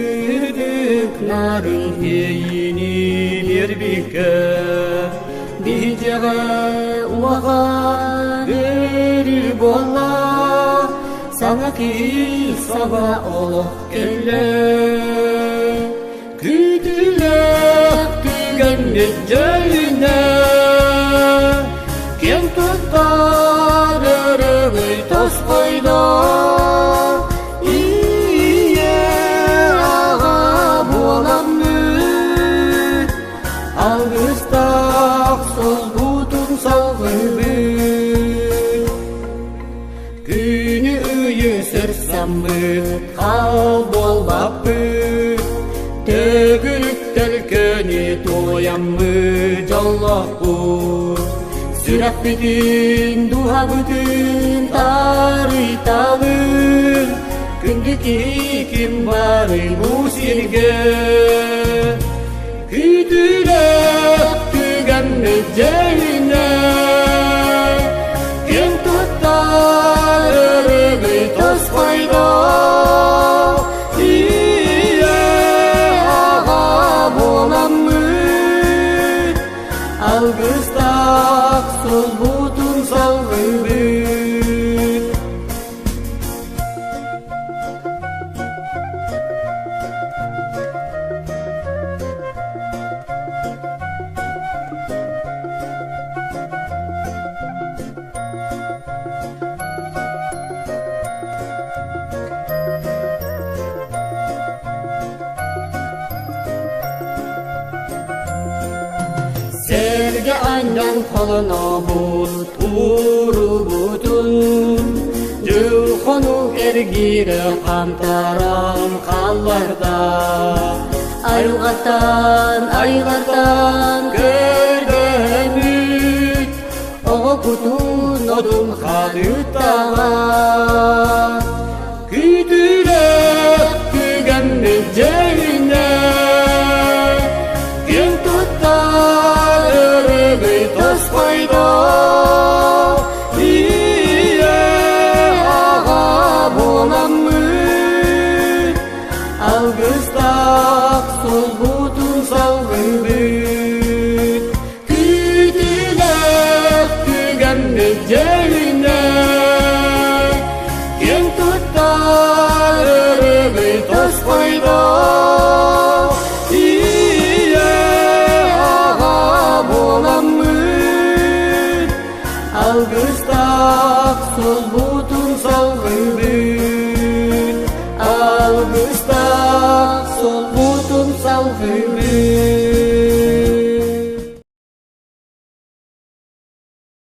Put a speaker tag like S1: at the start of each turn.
S1: Күрдік нарын кейіні бербікі Бейжеғі уаға бері бола Саңа киһи саба олық келі Күтілік түгенмет жайына Кен тұттар өрігіл тос қойда Ие аға боламны Алғыстақ соз бұтын салғыбы Күні үйі сырсамбыт қал болбаппыт Төгіліктер көне тояммы жаллақпыт Сүрәк бүтін, дуға бүтін, тарый-талыр Күндікі кім бары бұл серге Күтілік түгенні жайына Кен тұттар өрігі тос қойда Ие аға боламмын Алғыстақ соз бұтын салғыбын Серге андан қолына бұт, ұры бұтын Жылқону әргері қамтаран қалларда Айлғаттан көргөмүт Оғы бұтын одын қалыттаға Күтілік түгенні жайына Кен тұттар өрігі тос қойда Ие аға боламмын Алғыстақ соз бұтын салғыбын Күтілік түгенні жайына Кен тұттар